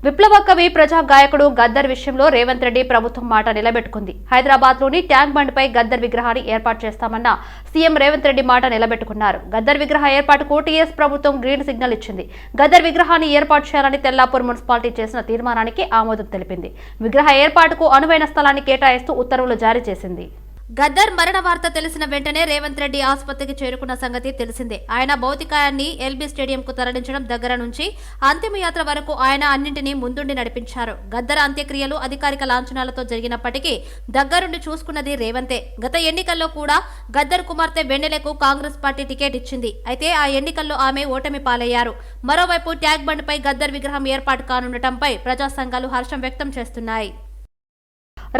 విప్లవ కవి ప్రజా గాయకుడు గద్దర్ విషయంలో రేవంత్ రెడ్డి ప్రభుత్వం మాట నిలబెట్టుకుంది. హైదరాబాద్ లోని ట్యాంక్ బండ్ పై గద్దర్ విగ్రహాన్ని ఏర్పాటు చేస్తామన్న సీఎం రేవంత్ రెడ్డి మాట నిలబెట్టుకున్నారు. గద్దర్ విగ్రహ ఏర్పాటుకు టీఎస్ ప్రభుత్వం గ్రీన్ సిగ్నల్ ఇచ్చింది. గద్దర్ విగ్రహాన్ని ఏర్పాటు చేయాలని తెల్లాపూర్ మున్సిపాలిటీ చేసిన తీర్మానానికి ఆమోదం తెలిపింది. విగ్రహ ఏర్పాటుకు అనువైన స్థలాన్ని కేటాయిస్తూ ఉత్తర్వులు జారీ చేసింది. గద్దర్ మరణ వార్త తెలిసిన వెంటనే రేవంత్ రెడ్డి ఆసుపత్రికి చేరుకున్న సంగతి తెలిసిందే. ఆయన భౌతికాయాన్ని ఎల్బీ స్టేడియంకు తరలించడం దగ్గర నుంచి అంతిమయాత్ర వరకు ఆయన అన్నింటినీ ముందుండి నడిపించారు. గద్దర్ అంత్యక్రియలు అధికారిక లాంఛనాలతో జరిగినప్పటికీ దగ్గరుండి చూసుకున్నది రేవంతే. గత ఎన్నికల్లో కూడా గద్దర్ కుమార్తె వెన్నెలకు కాంగ్రెస్ పార్టీ టికెట్ ఇచ్చింది. అయితే ఆ ఎన్నికల్లో ఆమె ఓటమి పాలయ్యారు. మరోవైపు ట్యాంక్ బండ్ పై గద్దర్ విగ్రహం ఏర్పాటు కానుండటంపై ప్రజా సంఘాలు హర్షం వ్యక్తం చేస్తున్నాయి.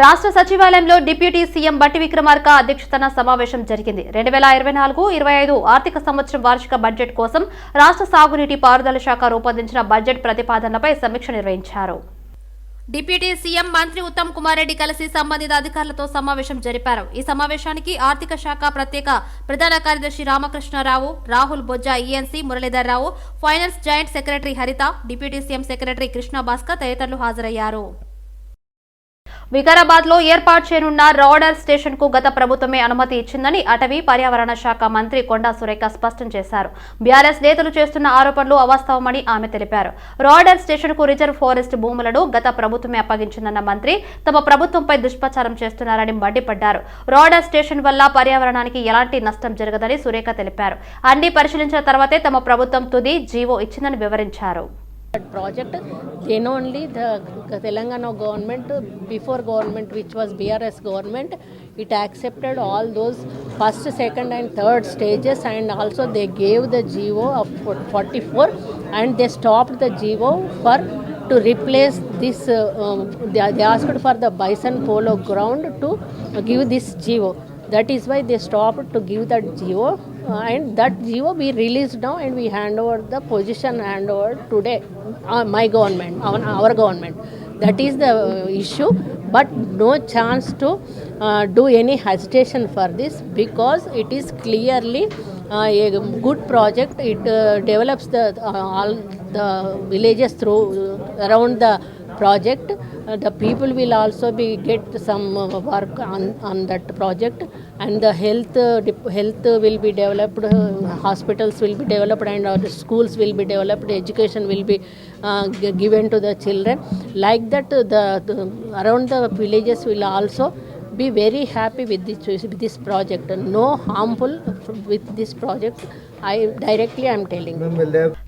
రాష్ట్ర సచివాలయంలో డిప్యూటీ సీఎం బట్టి విక్రమార్క అధ్యక్షతన సమావేశం జరిగింది. 2024-25 ఆర్థిక సంవత్సరం వార్షిక బడ్జెట్ కోసం రాష్ట్ర సాగునీటి పారుదల శాఖ రూపొందించిన బడ్జెట్ ప్రతిపాదనలపై సమీక్ష నిర్వహించారు. డిప్యూటీ సీఎం మంత్రి ఉత్తమ్ కుమార్ రెడ్డి కలిసి సంబంధిత అధికారులతో సమావేశం జరిపారు. ఈ సమావేశానికి ఆర్థిక శాఖ ప్రత్యేక ప్రధాన కార్యదర్శి Ramakrishna Rao, Rahul Bojja, ENC Muralidhar Rao, finance joint secretary హరిత, deputy CM secretary Krishna Bhaskar తదితరులు హాజరయ్యారు. వికారాబాద్ లో ఏర్పాటు చేయనున్న రాడర్ స్టేషన్ కు గత ప్రభుత్వమే అనుమతి ఇచ్చిందని అటవీ పర్యావరణ శాఖ మంత్రి కొండా సురేఖ స్పష్టం చేశారు. బీఆర్ఎస్ నేతలు చేస్తున్న ఆరోపణలు అవాస్తవమని ఆమె తెలిపారు. రాడర్ స్టేషన్ కు రిజర్వ్ ఫారెస్ట్ భూములను గత ప్రభుత్వమే అప్పగించిందన్న మంత్రి తమ ప్రభుత్వంపై దుష్ప్రచారం చేస్తున్నారని మండిపడ్డారు. రాడర్ స్టేషన్ వల్ల పర్యావరణానికి ఎలాంటి నష్టం జరగదని సురేఖ తెలిపారు. అన్ని పరిశీలించిన తర్వాతే తమ ప్రభుత్వం తుది జీవో ఇచ్చిందని వివరించారు. Project, then only the Telangana government, before government which was BRS government, it accepted all those first, second and third stages, and also they gave the GO of 44 and they stopped the GO for to replace this, they asked for the Bison Polo ground to give this GO. That is why they stopped to give that GO, and that GO we released now and we hand over the position hand over today, my government, our government. That is the issue, but no chance to do any hesitation for this, because it is clearly a good project. It develops the all the villages through around the project. The people will also be get some work on that project, and the health will be developed, hospitals will be developed, and schools will be developed, education will be given to the children. Like that, the around the villages will also be very happy with this project. No harmful with this project. I'm telling.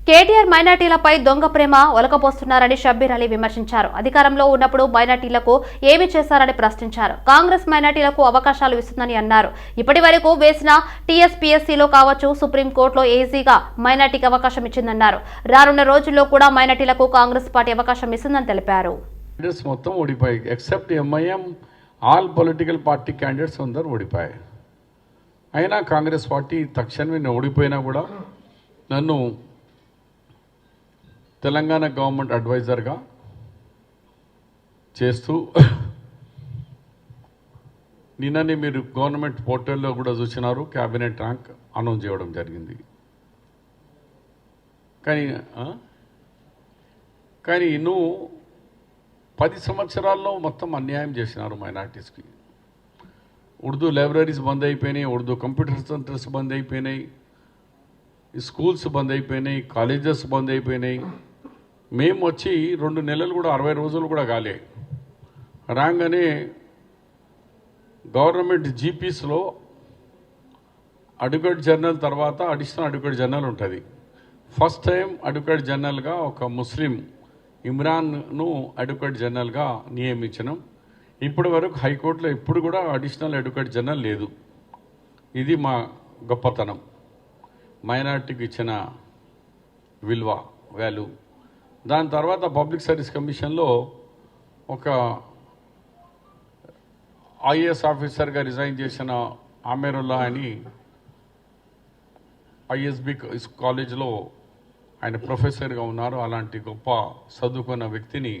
KTR మైనార్టీలపై దొంగ ప్రేమ ఒలకపోస్తున్నారని షబ్బీర్ అలీ విమర్శించారు. అధికారంలో ఉన్నప్పుడు మైనార్టీలకు ఏమి చేశారని ప్రశ్నించారు. కాంగ్రెస్ మైనార్టీలకు అవకాశాలు ఇస్తుందని అన్నారు. ఇప్పటి వరకు వేసిన టీఎస్పీఎస్సీలో కావచ్చు, సుప్రీంకోర్టులో ఈజీగా మైనార్టీకి అవకాశం ఇచ్చిందన్నారు. రానున్న రోజుల్లో కూడా మైనార్టీలకు కాంగ్రెస్ పార్టీ అవకాశం ఇస్తుందని తెలిపారు. మొత్తం ఓడిపోయి except MIM all political party candidates అందరూ ఓడిపోయాయి. అయినా కాంగ్రెస్ పార్టీ తక్షణమే నేను ఓడిపోయినా కూడా నన్ను తెలంగాణ గవర్నమెంట్ అడ్వైజర్గా చేస్తూ నిన్ననే మీరు గవర్నమెంట్ పోర్టల్లో కూడా చూసినారు, క్యాబినెట్ ర్యాంక్ అనౌన్స్ చేయడం జరిగింది. కానీ నువ్వు 10 సంవత్సరాల్లో మొత్తం అన్యాయం చేసినారు మైనార్టీస్కి. ఉర్దూ లైబ్రరీస్ బంద్ అయిపోయినాయి, ఉర్దూ కంప్యూటర్ సెంటర్స్ బంద్ అయిపోయినాయి, స్కూల్స్ బంద్ అయిపోయినాయి, కాలేజెస్ బంద్ అయిపోయినాయి. మేము వచ్చి 2 నెలలు కూడా 60 రోజులు కూడా కాలే రాగానే గవర్నమెంట్ జీపీస్లో అడ్వకేట్ జనరల్ తర్వాత అడిషనల్ అడ్వకేట్ జనరల్ ఉంటుంది. ఫస్ట్ టైం అడ్వకేట్ జనరల్గా ఒక ముస్లిం ఇమ్రాన్ను అడ్వకేట్ జనరల్గా నియమించడం. ఇప్పటి వరకు హైకోర్టులో ఎప్పుడు కూడా అడిషనల్ అడ్వకేట్ జనరల్ లేదు. ఇది మా గొప్పతనం, మైనార్టీకి ఇచ్చిన వాల్యూ. దాని తర్వాత పబ్లిక్ సర్వీస్ కమిషన్లో ఒక ఐఏఎస్ ఆఫీసర్గా రిజైన్ చేసిన ఆమెరుల్లా అని ఐఎస్బి కాలేజ్లో ఆయన ప్రొఫెసర్గా ఉన్నారు. అలాంటి గొప్ప చదువుకున్న వ్యక్తిని,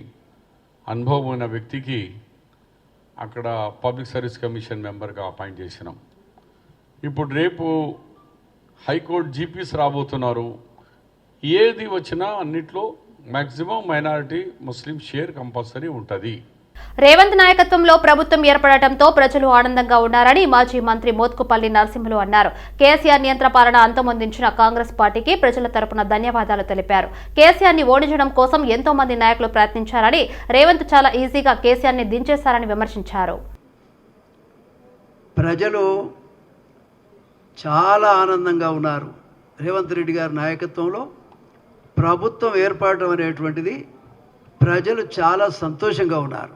అనుభవం ఉన్న వ్యక్తికి అక్కడ పబ్లిక్ సర్వీస్ కమిషన్ మెంబర్గా అపాయింట్ చేసినాం. ఇప్పుడు రేపు హైకోర్టు జీపీస్ రాబోతున్నారు. ఏది వచ్చినా అన్నిట్లో మ్యాక్సిమం మైనారిటీ ముస్లిం షేర్ కంపల్సరీ ఉంటుంది. రేవంత్ నాయకత్వంలో ప్రభుత్వం ఏర్పడటంతో ప్రజలు ఆనందంగా ఉన్నారని మాజీ మంత్రి మోత్కుపల్లి నరసింహులు అన్నారు. కేసీఆర్ నియంత్రణ పాలన అంతమొందించిన కాంగ్రెస్ పార్టీకి ప్రజల తరపున ధన్యవాదాలు తెలిపారు. కేసీఆర్ ని ఓడించడం కోసం ఎంతో మంది నాయకులు ప్రయత్నించారని, రేవంత్ చాలా ఈజీగా కేసీఆర్ ని దించేశారని విమర్శించారు. ప్రజలు చాలా ఆనందంగా ఉన్నారు. రేవంత్ రెడ్డి గారి నాయకత్వంలో ప్రభుత్వం ఏర్పడటం అనేటువంటిది ప్రజలు చాలా సంతోషంగా ఉన్నారు.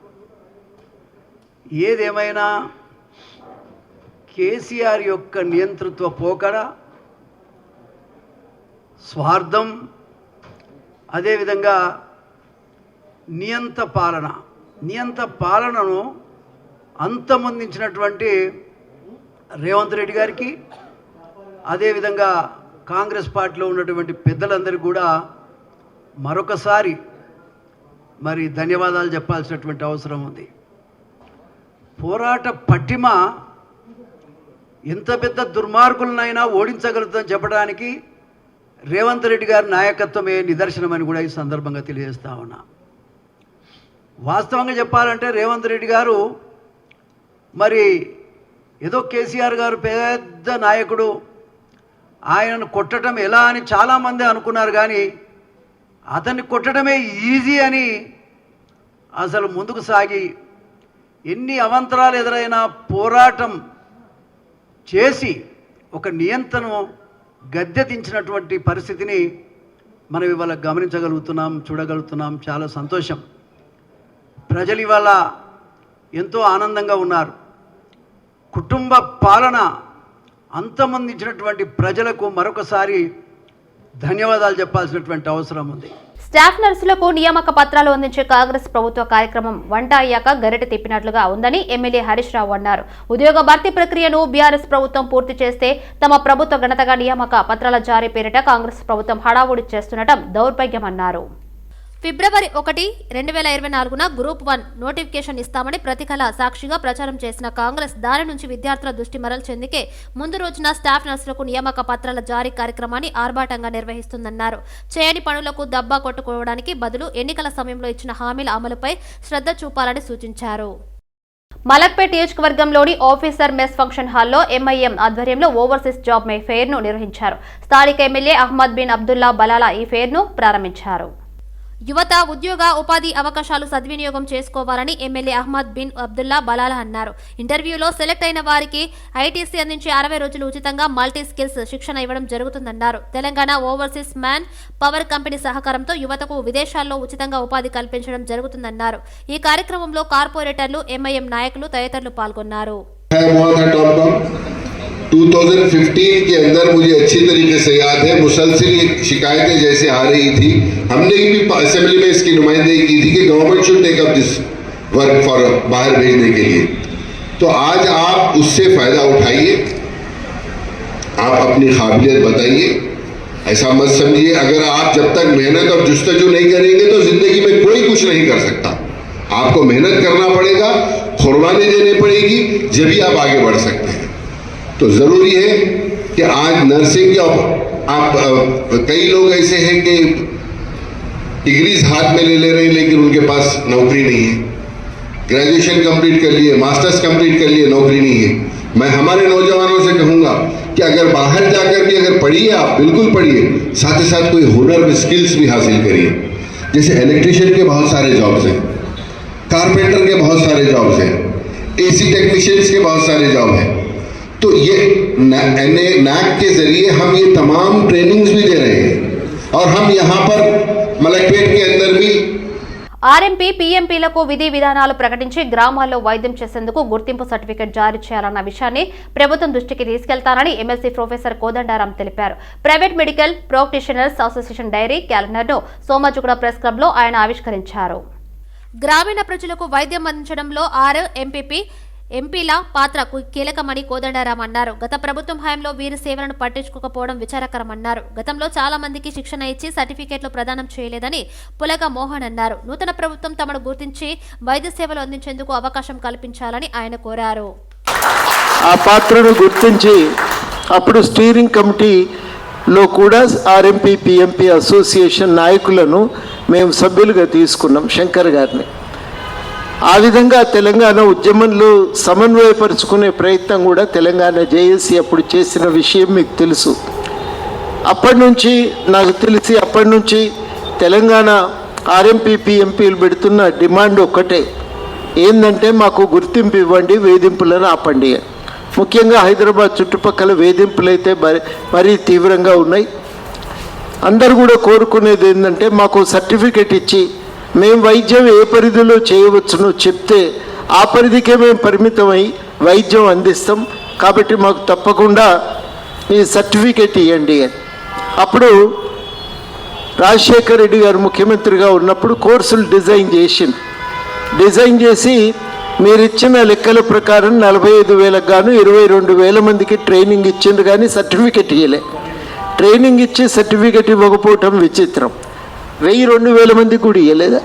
ఏదేమైనా కేసీఆర్ యొక్క నియంతృత్వ పోకడ, స్వార్థం, అదేవిధంగా నియంత పాలనను అంతమొందించినటువంటి రేవంత్ రెడ్డి గారికి, అదేవిధంగా కాంగ్రెస్ పార్టీలో ఉన్నటువంటి పెద్దలందరికీ కూడా మరొకసారి మరి ధన్యవాదాలు చెప్పాల్సినటువంటి అవసరం ఉంది. పోరాట పట్టిమ ఎంత పెద్ద దుర్మార్గులనైనా ఓడించగలుగుతుందని చెప్పడానికి రేవంత్ రెడ్డి గారి నాయకత్వమే నిదర్శనమని కూడా ఈ సందర్భంగా తెలియజేస్తా ఉన్నా. వాస్తవంగా చెప్పాలంటే రేవంత్ రెడ్డి గారు మరి ఏదో కేసీఆర్ గారు పెద్ద నాయకుడు, ఆయనను కొట్టడం ఎలా అని చాలామంది అనుకున్నారు. కానీ అతన్ని కొట్టడమే ఈజీ అని అసలు ముందుకు సాగి ఎన్ని అవంతరాలు ఎదురైనా పోరాటం చేసి ఒక నియంత్రణను గద్దెదించినటువంటి పరిస్థితిని మనం ఇవాళ గమనించగలుగుతున్నాం, చూడగలుగుతున్నాం. చాలా సంతోషం. ప్రజలు ఇవాళ ఎంతో ఆనందంగా ఉన్నారు. కుటుంబ పాలన అంతమొందించినటువంటి ప్రజలకు మరొకసారి ధన్యవాదాలు చెప్పాల్సినటువంటి అవసరం ఉంది. స్టాఫ్ నర్సులకు నియామక పత్రాలు అందించే కాంగ్రెస్ ప్రభుత్వ కార్యక్రమం వంట అయ్యాక గరిటె తిప్పినట్లుగా ఉందని ఎమ్మెల్యే హరీష్ రావు అన్నారు. ఉద్యోగ భర్తీ ప్రక్రియను బీఆర్ఎస్ ప్రభుత్వం పూర్తి చేస్తే తమ ప్రభుత్వ ఘనతగా నియామక పత్రాల జారీ పేరిట కాంగ్రెస్ ప్రభుత్వం హడావుడి చేస్తుండటం దౌర్భాగ్యమన్నారు. ఫిబ్రవరి 1, 2024న గ్రూప్ 1 నోటిఫికేషన్ ఇస్తామని ప్రతికల సాక్షిగా ప్రచారం చేసిన కాంగ్రెస్ దాని నుంచి విద్యార్థుల దృష్టి మరల్చేందుకే ముందు రోజున స్టాఫ్ నర్సులకు నియామక పత్రాల జారీ కార్యక్రమాన్ని ఆర్భాటంగా నిర్వహిస్తుందన్నారు. చేయని పనులకు దబ్బా కొట్టుకోవడానికి బదులు ఎన్నికల సమయంలో ఇచ్చిన హామీల అమలుపై శ్రద్ధ చూపాలని సూచించారు. మలక్పేట్ నియోజకవర్గంలోని ఆఫీసర్ మెస్ ఫంక్షన్ హాల్లో ఎంఐఎం ఆధ్వర్యంలో ఓవర్సీస్ జాబ్ ఫెయిర్ ను నిర్వహించారు. స్థానిక ఎమ్మెల్యే అహ్మద్ బిన్ అబ్దుల్లా బలాలా ఈ ఫెయిర్ ను ప్రారంభించారు. యువత ఉద్యోగ ఉపాధి అవకాశాలు సద్వినియోగం చేసుకోవాలని ఎమ్మెల్యే అహ్మద్ బిన్ అబ్దుల్లా బలాలా అన్నారు. ఇంటర్వ్యూలో సెలెక్ట్ అయిన వారికి ఐటీసీ అందించే 60 రోజులు ఉచితంగా మల్టీ స్కిల్స్ శిక్షణ ఇవ్వడం జరుగుతుందన్నారు. Telangana overseas man power company సహకారంతో యువతకు విదేశాల్లో ఉచితంగా ఉపాధి కల్పించడం జరుగుతుందన్నారు. ఈ కార్యక్రమంలో కార్పొరేటర్లు, ఎంఐఎం నాయకులు తదితరులు పాల్గొన్నారు. 2015 के अंदर मुझे अच्छी तरीके से याद है, मुसलसिल शिकायतें जैसे आ रही थी, हमने भी असेंबली में इसकी नुमाइंदगी की थी कि government should take up this work for बाहर भेजने के लिए. तो आज आप उससे फायदा उठाइए, आप अपनी काबिलियत बताइए. ऐसा मत समझिए अगर आप जब तक मेहनत और जुस्तजू नहीं करेंगे तो जिंदगी में कोई कुछ नहीं कर सकता. आपको मेहनत करना पड़ेगा, कुर्बानी देनी पड़ेगी, जब भी आप आगे बढ़ सकते हैं. तो ज़रूरी है कि आज नर्सिंग के आप कई लोग ऐसे हैं कि डिग्रीज हाथ में ले रहे हैं लेकिन उनके पास नौकरी नहीं है. ग्रेजुएशन कंप्लीट कर लिए, मास्टर्स कंप्लीट कर लिए, नौकरी नहीं है. मैं हमारे नौजवानों से कहूँगा कि अगर बाहर जाकर भी अगर पढ़िए, आप बिल्कुल पढ़िए, साथ ही साथ कोई हुनर में स्किल्स भी हासिल करिए. जैसे इलेक्ट्रिशियन के बहुत सारे जॉब्स हैं, कारपेंटर के बहुत सारे जॉब्स हैं, एसी टेक्नीशियंस के बहुत सारे जॉब हैं. तो ये NAC के जरिए हम ये तमाम ट्रेनिंग्स भी दे रहे हैं और हम यहाँ पर मलकपेट के अंदर भी ఆర్ఎంపీ పీఎంపీలకు విధి విధానాలు ప్రకటించి గ్రామాల్లో వైద్యం చేసేందుకు గుర్తింపు సర్టిఫికెట్ జారీ చేయాలన్న విషయాన్ని ప్రభుత్వం దృష్టికి తీసుకెళ్తానని ఎమ్మెల్సీ ప్రొఫెసర్ కోదండరాం తెలిపారు. Private medical practitioners association diary క్యాలెండర్ను సోమాజిగూడ ప్రెస్ క్లబ్లో ఆయన ఆవిష్కరించారు. గ్రామీణ ప్రజలకు వైద్యం అందించడంలో ఎంపీల పాత్ర కీలకమని కోదండరాం అన్నారు. గత ప్రభుత్వం హయాంలో వీరి సేవలను పట్టించుకోకపోవడం విచారకరమన్నారు. గతంలో చాలా మందికి శిక్షణ ఇచ్చి సర్టిఫికేట్లు ప్రదానం చేయలేదని పులగ మోహన్ అన్నారు. నూతన ప్రభుత్వం తమను గుర్తించి వైద్య సేవలు అందించేందుకు అవకాశం కల్పించాలని ఆయన కోరారు. ఆ పాత్రను గుర్తించి అప్పుడు స్టీరింగ్ కమిటీ లో కూడా ఆర్ఎంపీ పిఎంపీ అసోసియేషన్ నాయకులను మేము సభ్యులుగా తీసుకున్నాం, శంకర్ గారిని. ఆ విధంగా తెలంగాణ ఉద్యమంలో సమన్వయపరుచుకునే ప్రయత్నం కూడా తెలంగాణ జేఏసీ అప్పుడు చేసిన విషయం మీకు తెలుసు. అప్పటి నుంచి నాకు తెలిసి తెలంగాణ ఆర్ఎంపీ పిఎంపీలు పెడుతున్న డిమాండ్ ఒక్కటే, ఏంటంటే మాకు గుర్తింపు ఇవ్వండి, వేధింపులను ఆపండి. ముఖ్యంగా హైదరాబాద్ చుట్టుపక్కల వేధింపులు అయితే మరీ తీవ్రంగా ఉన్నాయి. అందరూ కూడా కోరుకునేది ఏంటంటే మాకు సర్టిఫికెట్ ఇచ్చి మేము వైద్యం ఏ పరిధిలో చేయవచ్చునో చెప్తే ఆ పరిధికే మేము పరిమితమై వైద్యం అందిస్తాం, కాబట్టి మాకు తప్పకుండా ఈ సర్టిఫికెట్ ఇవ్వండి అని. అప్పుడు రాజశేఖర్ రెడ్డి గారు ముఖ్యమంత్రిగా ఉన్నప్పుడు కోర్సులు డిజైన్ చేసి మీరు ఇచ్చిన లెక్కల ప్రకారం 45,000 గాను 22,000 మందికి ట్రైనింగ్ ఇచ్చిండు, కానీ సర్టిఫికెట్ ఇవ్వలే. ట్రైనింగ్ ఇచ్చి సర్టిఫికెట్ ఇవ్వకపోవటం విచిత్రం. 1,000-2,000 మందికి కూడా ఇవ్వలేదా?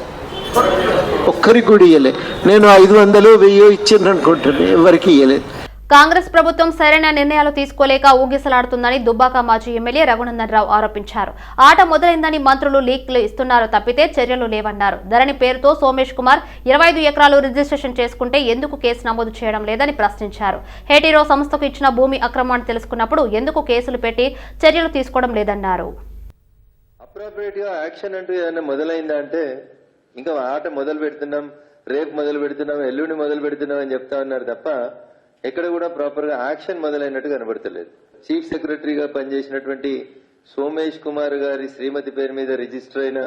ఒక్కరికి కూడా ఇవ్వలే. నేను 500-1000 ఇచ్చిండ్రు అనుకుంటాను, ఎవరికి ఇవ్వలేదు. కాంగ్రెస్ ప్రభుత్వం సరైన నిర్ణయాలు తీసుకోలేక ఊగిసలాడుతుందని దుబ్బాక మాజీ ఎమ్మెల్యే రఘునందన్ రావు ఆరోపించారు. ఆట మొదలైందని మంత్రులు లీక్లు ఇస్తున్నారు తప్పితే చర్యలు లేవన్నారు. ధరణి పేరుతో సోమేష్ కుమార్ 25 ఎకరాలు రిజిస్ట్రేషన్ చేసుకుంటే ఎందుకు కేసు నమోదు చేయడం లేదని ప్రశ్నించారు. హేటీరో సంస్థకు ఇచ్చిన భూమి అక్రమాన్ని తెలుసుకున్నప్పుడు ఎందుకు కేసులు పెట్టి చర్యలు తీసుకోవడం లేదన్నారు. అప్రోప్రియేట్ గా యాక్షన్ అంటూ ఏదైనా మొదలైందా అంటే ఇంకా ఆట మొదలు పెడుతున్నాం, రేపు మొదలు పెడుతున్నాం, ఎల్లుండి మొదలు పెడుతున్నాం అని చెప్తా ఉన్నారు తప్ప ఎక్కడ కూడా ప్రాపర్ గా యాక్షన్ మొదలైనట్టు కనబడతలేదు. చీఫ్ సెక్రటరీగా పనిచేసినటువంటి సోమేష్ కుమార్ గారి శ్రీమతి పేరు మీద రిజిస్టర్ అయిన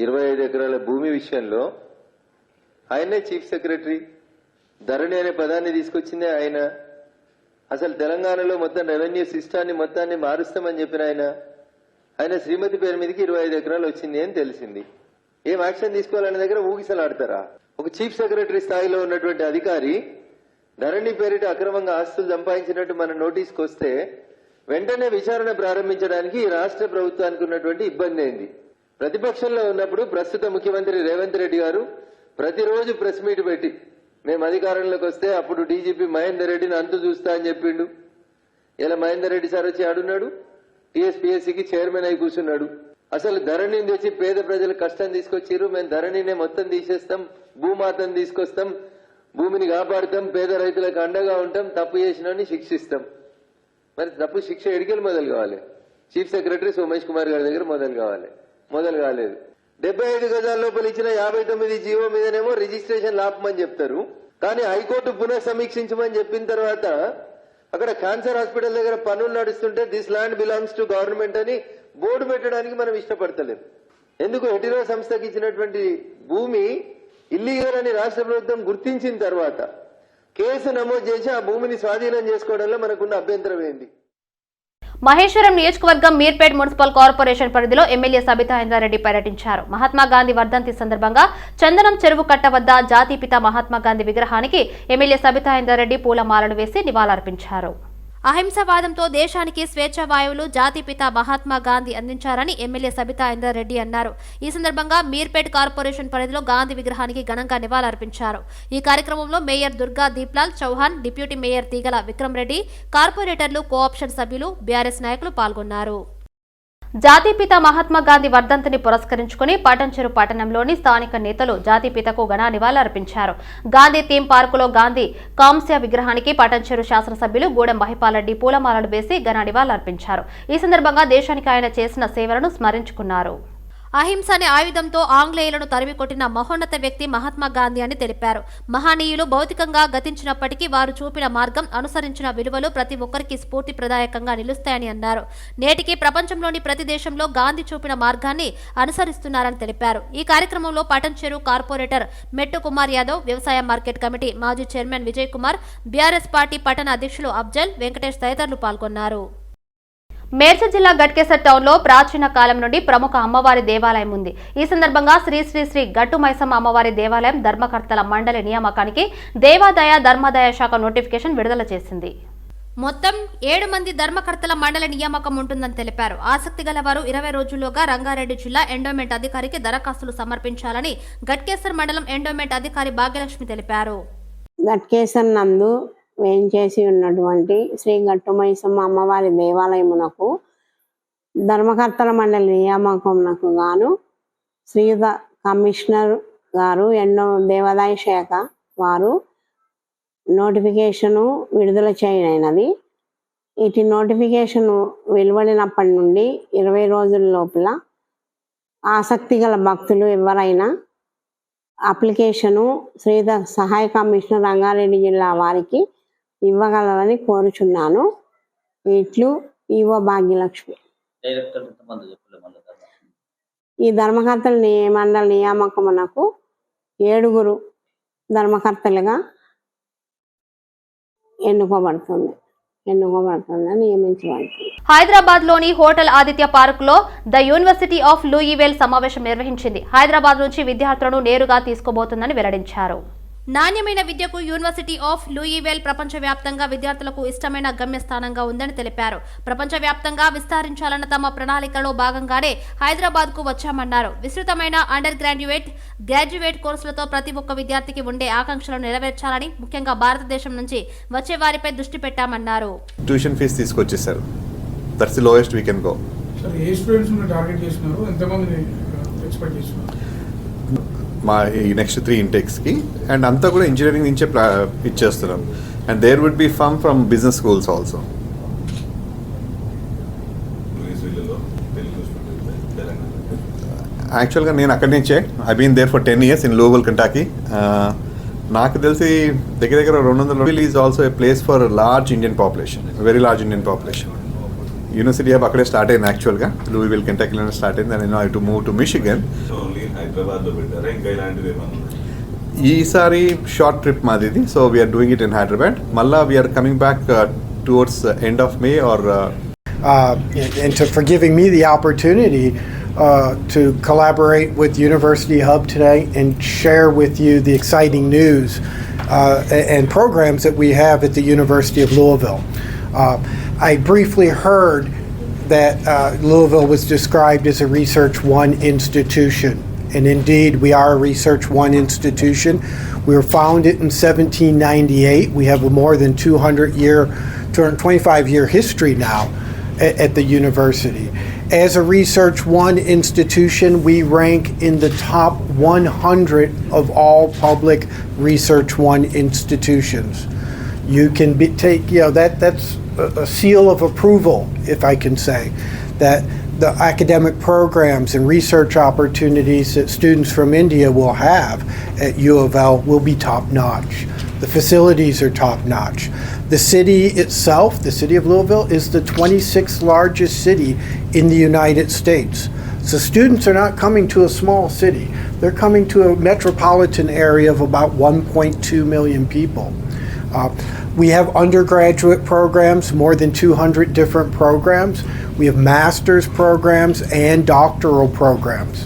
25 ఎకరాల భూమి విషయంలో ఆయనే చీఫ్ సెక్రటరీ. ధరణి అనే పదాన్ని తీసుకొచ్చిందే ఆయన. అసలు తెలంగాణలో మొత్తం రెవెన్యూ సిస్టాన్ని మొత్తాన్ని మారుస్తామని చెప్పిన ఆయన శ్రీమతి పేరు మీదకి 25 ఎకరాలు వచ్చింది అని తెలిసింది. ఏం యాక్షన్ తీసుకోవాలనే దగ్గర ఊగిసలాడతారా? ఒక చీఫ్ సెక్రటరీ స్థాయిలో ఉన్నటువంటి అధికారి ధరణి పేరిట అక్రమంగా ఆస్తులు సంపాదించినట్టు మన నోటీస్కి వస్తే వెంటనే విచారణ ప్రారంభించడానికి ఈ రాష్ట్ర ప్రభుత్వానికి ఉన్నటువంటి ఇబ్బంది ఏంది? ప్రతిపక్షంలో ఉన్నప్పుడు ప్రస్తుత ముఖ్యమంత్రి రేవంత్ రెడ్డి గారు ప్రతిరోజు ప్రెస్ మీట్ పెట్టి మేము అధికారంలోకి వస్తే అప్పుడు డీజీపీ మహేందర్ రెడ్డిని అంతు చూస్తా అని చెప్పిండు. ఇలా మహేందర్ రెడ్డి సార్ వచ్చి ఆడున్నాడు, టీఎస్పీఎస్సీకి చైర్మన్ అయి కూర్చున్నాడు. అసలు ధరణిని తెచ్చి పేద ప్రజలకు కష్టం తీసుకొచ్చిర్రు, మేము ధరణినే మొత్తం తీసేస్తాం, భూమాతను తీసుకొస్తాం, భూమిని కాపాడుతాం, పేద రైతులకు అండగా ఉంటాం, తప్పు చేసినని శిక్షిస్తాం. మరి తప్పు శిక్ష ఎడికెళ్ళి మొదలు కావాలి? చీఫ్ సెక్రటరీ సోమేష్ కుమార్ గారి దగ్గర మొదలు కావాలి. మొదలు కాలేదు. 75 గజాల లోపల ఇచ్చిన 59 జీవో మీదనేమో రిజిస్ట్రేషన్ ఆపమని చెప్తారు, కానీ హైకోర్టు పునః సమీక్షించమని చెప్పిన తర్వాత అక్కడ క్యాన్సర్ హాస్పిటల్ దగ్గర పనులు నడుస్తుంటే this land belongs to government అని బోర్డు పెట్టడానికి మనం ఇష్టపడతలేం. ఎందుకు? హెటిరో సంస్థకి ఇచ్చినటువంటి భూమి ఇల్లీగల్ అని రాష్ట్ర ప్రభుత్వం గుర్తించిన తర్వాత కేసు నమోదు చేసి ఆ భూమిని స్వాధీనం చేసుకోవడంలో మనకున్న అభ్యంతరం ఏంటి? మహేశ్వరం నియోజకవర్గం మీర్పేట్ మున్సిపల్ కార్పొరేషన్ పరిధిలో ఎమ్మెల్యే సబితా ఇంద్రారెడ్డి పర్యటించారు. మహాత్మా గాంధీ వర్ధంతి సందర్భంగా చందనం చెరువు కట్ట వద్ద జాతిపిత మహాత్మా గాంధీ విగ్రహానికి ఎమ్మెల్యే సబితా ఇంద్రారెడ్డి పూలమాలలు వేసి నివాళులర్పించారు. అహింసావాదంతో దేశానికి స్వేచ్ఛ వాయువులు జాతిపిత మహాత్మా గాంధీ అందించారని ఎమ్మెల్యే సబితా ఇంద్రారెడ్డి అన్నారు. ఈ సందర్భంగా మీర్పేట్ కార్పొరేషన్ పరిధిలో గాంధీ విగ్రహానికి ఘనంగా నివాళులర్పించారు. ఈ కార్యక్రమంలో mayor Durga Deeplal Chauhan, deputy mayor Teegala Vikram Reddy, కార్పొరేటర్లు, కోఆప్షన్ సభ్యులు, బీఆర్ఎస్ నాయకులు పాల్గొన్నారు. జాతిపిత మహాత్మా గాంధీ వర్ధంతిని పురస్కరించుకుని పటంచెరు పట్టణంలోని స్థానిక నేతలు జాతిపితకు ఘన నివాళులర్పించారు. గాంధీ థీమ్ పార్కులో గాంధీ కాంస్య విగ్రహానికి పటంచెరు శాసనసభ్యులు గూడెం మహిపాలరెడ్డి పూలమాలలు వేసి ఘన నివాళులర్పించారు. ఈ సందర్భంగా దేశానికి ఆయన చేసిన సేవలను స్మరించుకున్నారు. అహింస అనే ఆయుధంతో ఆంగ్లేయులను తరిమికొట్టిన మహోన్నత వ్యక్తి మహాత్మా గాంధీ అని తెలిపారు. మహనీయులు భౌతికంగా గతించినప్పటికీ వారు చూపిన మార్గం, అనుసరించిన విలువలు ప్రతి ఒక్కరికి స్ఫూర్తిప్రదాయకంగా నిలుస్తాయని అన్నారు. నేటికి ప్రపంచంలోని ప్రతి దేశంలో గాంధీ చూపిన మార్గాన్ని అనుసరిస్తున్నారని తెలిపారు. ఈ కార్యక్రమంలో పటంచెరు కార్పొరేటర్ మెట్టు కుమార్ యాదవ్, వ్యవసాయ మార్కెట్ కమిటీ మాజీ chairman Vijay Kumar, BRS party పట్టణ అధ్యక్షులు అఫ్జల్, వెంకటేష్ తదితరులు పాల్గొన్నారు. మేడ్చల్ జిల్లా గట్కేసర్ టౌన్ లో ప్రాచీన కాలం నుండి ప్రముఖ అమ్మవారి దేవాలయం ఉంది. ఈ సందర్భంగా శ్రీ శ్రీ శ్రీ గట్టు మైసమ్మ అమ్మవారి దేవాలయం ధర్మకర్తల మండలి నియామకానికి దేవాదాయ ధర్మాదాయ శాఖ నోటిఫికేషన్ విడుదల చేసింది. మొత్తం 7 మంది ధర్మకర్తల మండలి నియామకం ఉంటుందని తెలిపారు. ఆసక్తి గలవారు 20 రోజుల్లోగా రంగారెడ్డి జిల్లా ఎండోమెంట్ అధికారికి దరఖాస్తులు సమర్పించాలని గట్కేసర్ మండలం ఎండోమెంట్ అధికారి భాగ్యలక్ష్మి తెలిపారు. గట్కేసర్ నందు వేంచేసి ఉన్నటువంటి శ్రీ గట్టు మైసమ్మ అమ్మవారి దేవాలయమునకు ధర్మకర్తల మండలి నియామకంకు గాను శ్రీయుత కమిషనర్ గారు దేవాదాయ శాఖ వారు నోటిఫికేషను విడుదల చేయనైనది. ఇటు నోటిఫికేషను వెలువడినప్పటి నుండి 20 రోజుల లోపల ఆసక్తి గల భక్తులు ఎవరైనా అప్లికేషను శ్రీయుత సహాయ కమిషనర్ రంగారెడ్డి జిల్లా వారికి ఇవ్వగలరని కోరుచున్నాను. ఇట్లు ఈవో భాగ్యలక్ష్మి. ఈ ధర్మకర్తల మండలి నియామకమునకు 7 ధర్మకర్తలుగా ఎన్నుకోబడుతుందని నియమించబడుతుంది. హైదరాబాద్ లోని హోటల్ ఆదిత్య పార్క్ లో ద యూనివర్సిటీ ఆఫ్ లూయివేల్ సమావేశం నిర్వహించింది. హైదరాబాద్ నుంచి విద్యార్థులను నేరుగా తీసుకోబోతుందని వెల్లడించారు. నాణ్యమైన విద్యకు యూనివర్సిటీ ఆఫ్ లూయివేల్ ప్రపంచవ్యాప్తంగా విద్యార్థులకు ఇష్టమైన గమ్యస్థానంగా ఉందని తెలిపారు. ప్రపంచవ్యాప్తంగా విస్తరించాలన్న తమ ప్రణాళికలో భాగంగానే హైదరాబాద్ కు వచ్చామన్నారు. విస్తృతమైన అండర్ గ్రాడ్యుయేట్ కోర్సులతో ప్రతి ఒక్క విద్యార్థికి ఉండే ఆకాంక్షలను నెరవేర్చాలని, ముఖ్యంగా భారతదేశం నుంచి వచ్చే వారిపై దృష్టి పెట్టామన్నారు. ట్యూషన్ ఫీజు తీసుకొచ్చేసారు. That's the lowest we can go. Sir, ఏ స్టూడెంట్స్ ని టార్గెట్ చేస్తున్నారు? ఎంతమంది ఎక్స్పెక్ట్ చేస్తున్నారు? మా ఈ నెక్స్ట్ 3 ఇంటెక్స్కి అండ్ అంతా కూడా ఇంజనీరింగ్ నుంచే ఇచ్చేస్తున్నాం. And there would be from business schools also. యాక్చువల్గా నేను అక్కడి నుంచే I been there for 10 years in లూయివిల్, కెంటకీ. నాకు తెలిసి దగ్గర 200 is also a place for large Indian population, very large Indian population. University hub అక్కడే స్టార్ట్ అయింది. యాక్చువల్గా లూయివిల్, కెంటకీలోనే స్టార్ట్ అయింది. And I to move to Michigan. ఈసారి షార్ట్ ట్రిప్ మాది ఇది. So we're doing it in Hyderabad. మళ్ళా we are coming back towards end of May are and for giving me the opportunity to collaborate with University Hub today and share with you the exciting news and programs that we have at the University of Louisville. I briefly heard that Louisville was described as a Research One institution. And indeed, we are a Research One institution. We were founded in 1798. We have a more than 225-year history now at the university. As a Research One institution, we rank in the top 100 of all public Research One institutions. You can that's a seal of approval, if I can say, that the academic programs and research opportunities that students from India will have at U of L will be top-notch. The facilities are top-notch. The city itself, the city of Louisville, is the 26th largest city in the United States. So students are not coming to a small city. They're coming to a metropolitan area of about 1.2 million people. We have undergraduate programs, more than 200 different programs. We have master's programs and doctoral programs.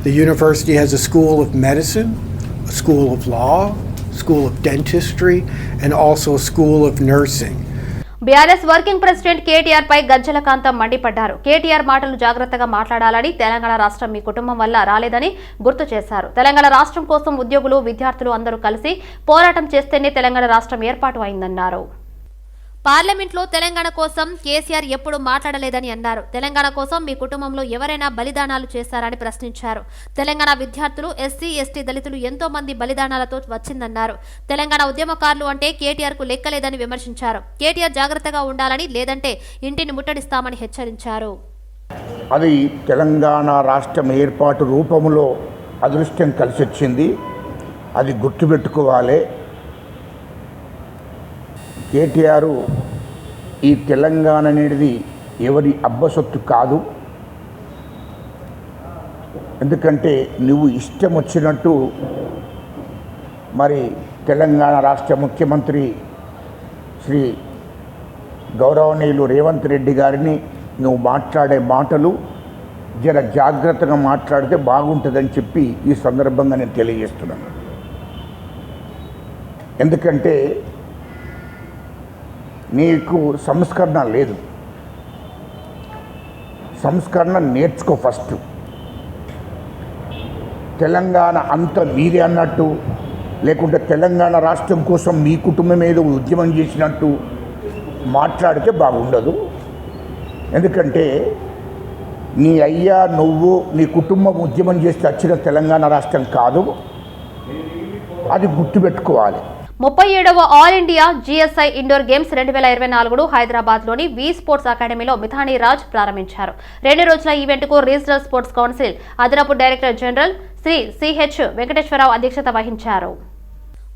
The university has a school of medicine, a school of law, school of dentistry, and also a school of nursing. BRS working president KTR పై గజ్జల కాంతం మండిపడ్డారు. KTR మాటలు జాగ్రత్తగా మాట్లాడాలని, తెలంగాణ రాష్ట్రం మీ కుటుంబం వల్ల రాలేదని గుర్తు చేశారు. తెలంగాణ రాష్ట్రం కోసం ఉద్యోగులు, విద్యార్థులు అందరూ కలిసి పోరాటం చేస్తేనే తెలంగాణ రాష్ట్రం ఏర్పాటు అయిందన్నారు. పార్లమెంట్లో తెలంగాణ కోసం కేసీఆర్ ఎప్పుడు మాట్లాడలేదని అన్నారు. తెలంగాణ కోసం మీ కుటుంబంలో ఎవరైనా బలిదానాలు చేశారని ప్రశ్నించారు. తెలంగాణ విద్యార్థులు, ఎస్సీ, ఎస్టీ, దళితులు ఎంతో మంది బలిదానాలతో వచ్చిందన్నారు. తెలంగాణ ఉద్యమకారులు అంటే కేటీఆర్ కు లెక్కలేదని విమర్శించారు. కేటీఆర్ జాగ్రత్తగా ఉండాలని, లేదంటే ఇంటిని ముట్టడిస్తామని హెచ్చరించారు. అది తెలంగాణ రాష్ట్రం ఏర్పాటు రూపంలో అదృష్టం కలిసి వచ్చింది. అది గుర్తుపెట్టుకోవాలి. కేటీఆర్ ఈ తెలంగాణ అనేది ఎవరి అబ్బసొత్తు కాదు. ఎందుకంటే నువ్వు ఇష్టం వచ్చినట్టు మరి తెలంగాణ రాష్ట్ర ముఖ్యమంత్రి శ్రీ గౌరవనీయులు రేవంత్ రెడ్డి గారిని నువ్వు మాట్లాడే మాటలు జర జాగ్రత్తగా మాట్లాడితే బాగుంటుందని చెప్పి ఈ సందర్భంగా నేను తెలియజేస్తున్నాను. ఎందుకంటే నీకు సంస్కరణ లేదు. సంస్కరణ నేర్చుకో ఫస్ట్. తెలంగాణ అంత మీరే అన్నట్టు, లేకుంటే తెలంగాణ రాష్ట్రం కోసం మీ కుటుంబం ఏదో ఉద్యమం చేసినట్టు మాట్లాడితే బాగుండదు. ఎందుకంటే నీ అయ్యా నువ్వు నీ కుటుంబం ఉద్యమం చేసి వచ్చిన తెలంగాణ రాష్ట్రం కాదు, అది గుర్తుపెట్టుకోవాలి. 37వ all India GSI indoor games 2024 హైదరాబాద్లోని వి స్పోర్ట్స్ అకాడమీలో మిథానీ రాజ్ ప్రారంభించారు. 2 రోజుల ఈవెంట్కు రీజనల్ స్పోర్ట్స్ కౌన్సిల్ అదనపు director general Shri CH Venkateswararao అధ్యక్షత వహించారు.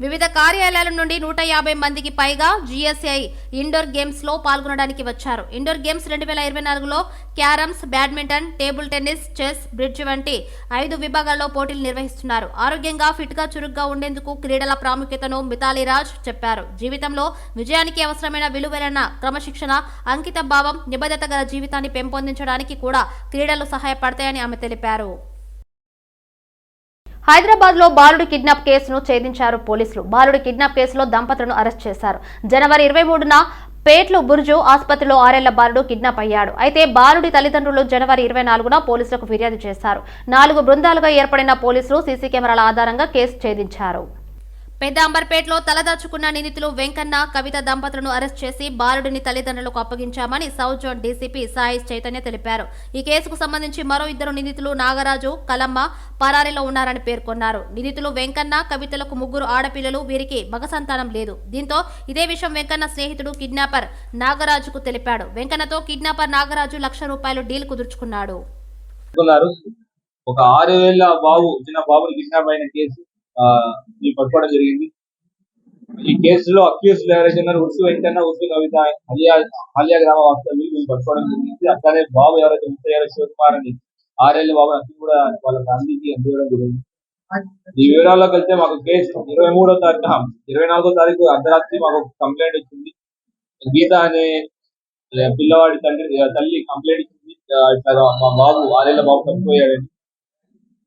వివిధ కార్యాలయాల నుండి 150 మందికి పైగా జిఎస్ఐ ఇండోర్ గేమ్స్ లో పాల్గొనడానికి వచ్చారు. ఇండోర్ గేమ్స్ 2024లో carroms, badminton, table tennis, chess, bridge వంటి 5 విభాగాల్లో పోటీలు నిర్వహిస్తున్నారు. ఆరోగ్యంగా, ఫిట్ గా, చురుగ్గా ఉండేందుకు క్రీడల ప్రాముఖ్యతను మిథాలీ రాజ్ చెప్పారు. జీవితంలో విజయానికి అవసరమైన విలువైన క్రమశిక్షణ, అంకిత భావం, నిబద్ధత గల జీవితాన్ని పెంపొందించడానికి కూడా క్రీడలు సహాయపడతాయని ఆమె తెలిపారు. హైదరాబాద్ లో బాలుడి కిడ్నాప్ కేసును ఛేదించారు పోలీసులు. బాలుడి కిడ్నాప్ కేసులో దంపతులను అరెస్ట్ చేశారు. జనవరి 23న పేట్లు బుర్జు ఆసుపత్రిలో 6 ఏళ్ల బాలుడు కిడ్నాప్ అయ్యాడు. అయితే బాలుడి తల్లిదండ్రులు జనవరి 24న పోలీసులకు ఫిర్యాదు చేశారు. 4 బృందాలుగా ఏర్పడిన పోలీసులు సీసీ కెమెరాల ఆధారంగా కేసు ఛేదించారు. పెద్ద అంబర్పేటలో తలదాచుకున్న నిందితులు వెంకన్న, కవిత దంపతులను అరెస్ట్ చేసి బాలుడిని తల్లిదండ్రులకు అప్పగించామని south zone DCP Sai Chaitanya తెలిపారు. ఈ కేసుకు సంబంధించి మరో 2 నిందితులు నాగరాజు, కలమ్మ పరారీలో ఉన్నారని పేర్కొన్నారు. నిందితులు వెంకన్న, కవితలకు 3 ఆడపిల్లలు, వీరికి మగ సంతానం లేదు. దీంతో ఇదే విషయం వెంకన్న స్నేహితుడు కిడ్నాపర్ నాగరాజుకు తెలిపాడు. వెంకన్నతో కిడ్నాపర్ నాగరాజు ₹1,00,000 డీల్ కుదుర్చుకున్నాడు. ఒక 6 ఏళ్ల బాబు, చిన్న బాబుని కిడ్నాప్ అయిన కేసు పట్టుకోవడం జరిగింది. ఈ కేసులో అక్యూజ్డ్ ఎవరైతే ఉన్నారో ఉర్సు వెంకన్న, ఉర్సు కవిత, హాలియా గ్రామ వాస్తవ్యులు వీళ్ళు పట్టుకోవడం జరిగింది. అట్లానే బాబు ఎవరైతే ముత్తయ్యారో శివకుమార్ అని 6 ఏళ్ల బాబు అతను కూడా వాళ్ళ ఫ్యామిలీకి అందివ్వడం జరిగింది. ఈ వివరాల్లోకి వెళ్తే మాకు కేసు 24వ తారీఖు అర్ధరాత్రి మాకు కంప్లైంట్ వచ్చింది. గీత అనే పిల్లవాడి తల్లి కంప్లైంట్ ఇచ్చింది. ఇట్లా మా బాబు 6 ఏళ్ల బాబు తప్పిపోయాడని.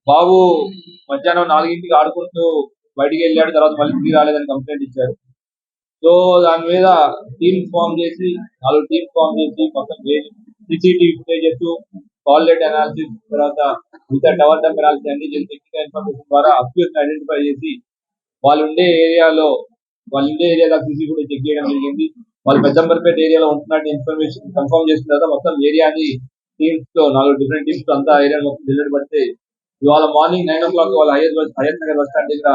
బాబు మధ్యాహ్నం 4ంటికి ఆడుకుంటూ బయటికి వెళ్ళాడు, తర్వాత మళ్ళీ తిరిగి రాలేదని కంప్లైంట్ ఇచ్చారు. సో దాని మీద 4 టీమ్స్ ఫామ్ చేసి మొత్తం CCTV footages, call data analysis, తర్వాత మిగతా టవర్ డంప్ అనాలిసిస్ అన్ని చేసి టెక్నికల్ ఇన్ఫర్మేషన్ ద్వారా అక్యూజ్ని ఐడెంటిఫై చేసి వాళ్ళు ఉండే ఏరియా దాకా సీసీ ఫుటేజ్ చెక్ చేయడం జరిగింది. వాళ్ళు పెద్దంబర్పేట ఏరియాలో ఉంటున్నట్టు ఇన్ఫర్మేషన్ కన్ఫర్మ్ చేసిన తర్వాత మొత్తం ఏరియాని టీమ్స్ తో 4 డిఫరెంట్ టీమ్స్ తో అంతా ఏరియా మొత్తం డిలీట్ పడితే ఇవాళ మార్నింగ్ 9 o'clock వాళ్ళ హయత్ నగర్ బస్ స్టాండ్ దగ్గర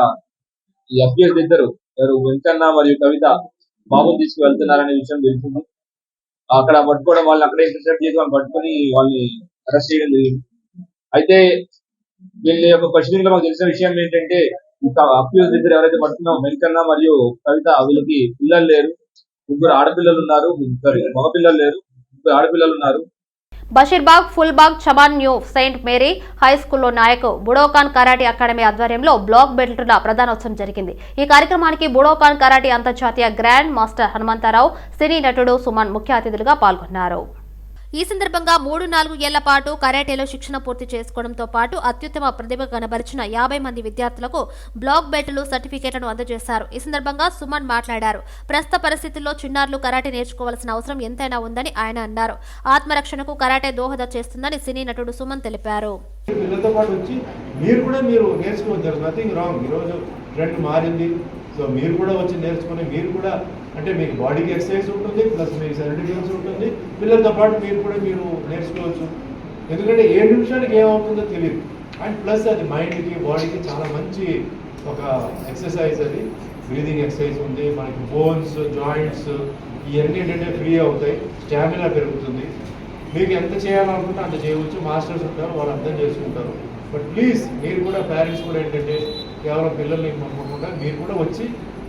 ఈ అక్యూజ్డ్ ఇద్దరు వెంకన్న మరియు కవిత బాబుని తీసుకు వెళ్తున్నారనే విషయం తెలిసింది. అక్కడ పట్టుకోవడం, వాళ్ళని అక్కడే ఇంటర్సెప్ట్ చేసి వాళ్ళు పట్టుకొని వాళ్ళని అరెస్ట్ చేయడం జరిగింది. అయితే వీళ్ళ యొక్క క్వశ్చనింగ్ లో మాకు తెలిసిన విషయం ఏంటంటే అక్యూజ్డ్ ఇద్దరు ఎవరైతే పట్టుకున్నామో వెంకన్న మరియు కవిత, వీళ్ళకి పిల్లలు లేరు. 3 ఆడపిల్లలు ఉన్నారు, మగపిల్లలు లేరు, 3 ఆడపిల్లలు ఉన్నారు. బషీర్బాగ్, ఫుల్బాగ్, చబాన్ న్యూ సెయింట్ మేరీ హై స్కూల్లో నాయక్ బుడోకాన్ కరాటీ అకాడమీ ఆధ్వర్యంలో బ్లాక్ బెల్టుల ప్రధానోత్సవం జరిగింది. ఈ కార్యక్రమానికి బుడోకాన్ కరాటీ అంతర్జాతీయ గ్రాండ్ మాస్టర్ హనుమంతరావు, సినీ నటుడు సుమన్ ముఖ్య అతిథులుగా పాల్గొన్నారు. ఈ సందర్భంగా 3-4 ఏళ్ల పాటు కరాటేలో శిక్షణ పూర్తి చేసుకోవడంతో పాటు అత్యుత్తమ ప్రతిభ కనబరిచిన 50 మంది విద్యార్థులకు బ్లాక్ బెల్టులు, సర్టిఫికేట్లను అందజేశారు. ఈ సందర్భంగా సుమన్ మాట్లాడారు. ప్రస్తుత పరిస్థితుల్లో చిన్నారులు కరాటే నేర్చుకోవాల్సిన అవసరం ఎంతైనా ఉందని ఆయన అన్నారు. ఆత్మరక్షణకు కరాటే దోహద చేస్తుందని సినీ నటుడు సుమన్ తెలిపారు. సో మీరు కూడా వచ్చి నేర్చుకుని మీరు కూడా అంటే మీకు బాడీకి ఎక్సర్సైజ్ ఉంటుంది, ప్లస్ మీకు సెల్ఫ్ డిఫెన్స్ ఉంటుంది. పిల్లలతో పాటు మీరు నేర్చుకోవచ్చు. ఎందుకంటే 7 నిమిషానికి ఏమవుతుందో తెలియదు. అండ్ ప్లస్ అది మైండ్కి, బాడీకి చాలా మంచి ఒక ఎక్సర్సైజ్. అది బ్రీదింగ్ ఎక్సర్సైజ్ ఉంది. మనకి బోన్స్, జాయింట్స్ ఇవన్నీ ఏంటంటే ఫ్రీ అవుతాయి, స్టామినా పెరుగుతుంది. మీకు ఎంత చేయాలనుకుంటే అంత చేయవచ్చు. మాస్టర్స్ ఉంటారు, వాళ్ళు అర్థం చేసుకుంటారు. బట్ ప్లీజ్ మీరు కూడా పేరెంట్స్ కూడా ఏంటంటే కేవలం పిల్లల్ని పంపకుండా మీరు కూడా వచ్చి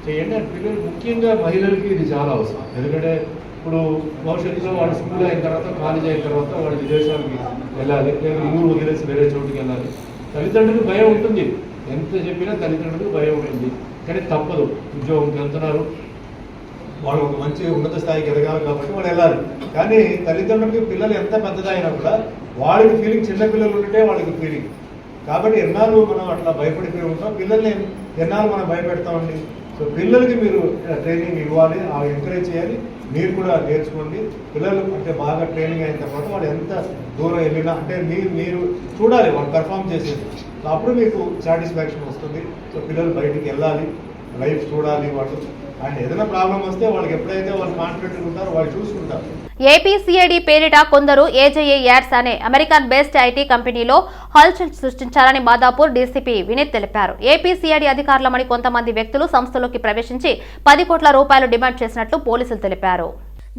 చేయండి. అండ్ పిల్లలు ముఖ్యంగా మహిళలకి ఇది చాలా అవసరం. ఎందుకంటే ఇప్పుడు భవిష్యత్తులో వాళ్ళు స్కూల్ అయిన తర్వాత, కాలేజ్ అయిన తర్వాత వాళ్ళు విదేశాలకి వెళ్ళాలి, లేదా ఊరు వదిలేసి వేరే చోటుకి వెళ్ళాలి. తల్లిదండ్రులకు భయం ఉంటుంది, ఎంత చెప్పినా తల్లిదండ్రులకు భయం ఉంటుంది. కానీ తప్పదు, ఉద్యోగంకి వెళ్తున్నారు, వాళ్ళు ఒక మంచి ఉన్నత స్థాయికి ఎదగాలి కాబట్టి వాళ్ళు వెళ్ళాలి. కానీ తల్లిదండ్రులకి పిల్లలు ఎంత పెద్దదైనా కూడా వాళ్ళకి ఫీలింగ్, చిన్నపిల్లలు ఉంటే వాళ్ళకి ఫీలింగ్. కాబట్టి ఎన్నాళ్ళు మనం అట్లా భయపడిపోయి ఉంటాం, పిల్లల్ని ఎన్నాళ్ళు మనం భయపెడతామండి. సో పిల్లలకి మీరు ట్రైనింగ్ ఇవ్వాలి, ఎంకరేజ్ చేయాలి. మీరు కూడా నేర్చుకోండి. పిల్లలు అంటే బాగా ట్రైనింగ్ అయిన తర్వాత వాళ్ళు ఎంత దూరం వెళ్ళినా అంటే మీరు చూడాలి వాళ్ళు పెర్ఫామ్ చేసేది. సో అప్పుడు మీకు సాటిస్ఫాక్షన్ వస్తుంది. సో పిల్లలు బయటికి వెళ్ళాలి, లైఫ్ చూడాలి వాళ్ళు. అండ్ ఏదైనా ప్రాబ్లం వస్తే వాళ్ళకి ఎప్పుడైతే వాళ్ళు కాన్ఫిడెంట్గా ఉంటారో వాళ్ళు చూసుకుంటారు. ఏపీసీఐడి పేరిట కొందరు ఏజేఏ యాడ్స్ అనే అమెరికన్ బేస్డ్ ఐటీ కంపెనీలో హల్చల్ సృష్టించారని మాదాపూర్ డీసీపీ వినీత్ తెలిపారు. ఏపీసీఐడి అధికారులమని కొంతమంది వ్యక్తులు సంస్థలోకి ప్రవేశించి 10 కోట్ల రూపాయలు డిమాండ్ చేసినట్లు పోలీసులు తెలిపారు.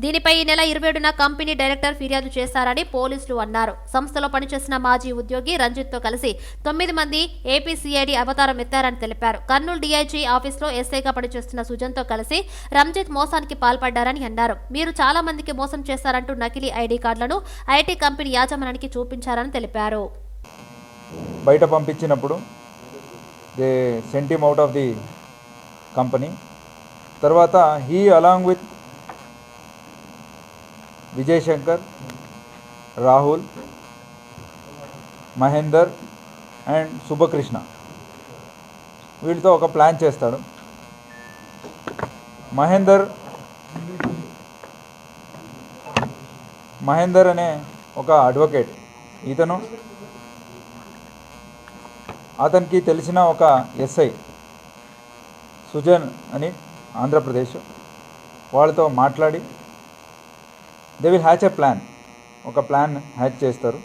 దీనిపై ఈ నెల 27న కంపెనీ డైరెక్టర్ ఫిర్యాదు చేశారని పోలీసులు అన్నారు. సంస్థలో పనిచేసిన మాజీ ఉద్యోగి రంజిత్తో కలిసి 9 మంది ఏపీసీఐడి అవతారం ఎత్తారని తెలిపారు. కర్నూలు డీఐజీ ఆఫీసులో ఎస్ఐగా పనిచేస్తున్న సుజన్తో కలిసి రంజిత్ మోసానికి పాల్పడ్డారని అన్నారు. మీరు చాలా మందికి మోసం చేశారంటూ నకిలీ ఐడి కార్డులను ఐటీ కంపెనీ యాజమాన్యానికి చూపించారని తెలిపారు. బయట పంపించినప్పుడు they sent him out of the company. తర్వాత he along with Vijay Shankar, Rahul, Mahender and Shubhakrishna వీళ్ళతో ఒక ప్లాన్ చేస్తాడు. మహేందర్ అనే ఒక అడ్వకేట్, ఇతను అతనికి తెలిసిన ఒక ఎస్ఐ సుజన్ అని ఆంధ్రప్రదేశ్, వాళ్ళతో మాట్లాడి they will hatch a plan, ఒక ప్లాన్ హ్యాచ్ చేస్తారు.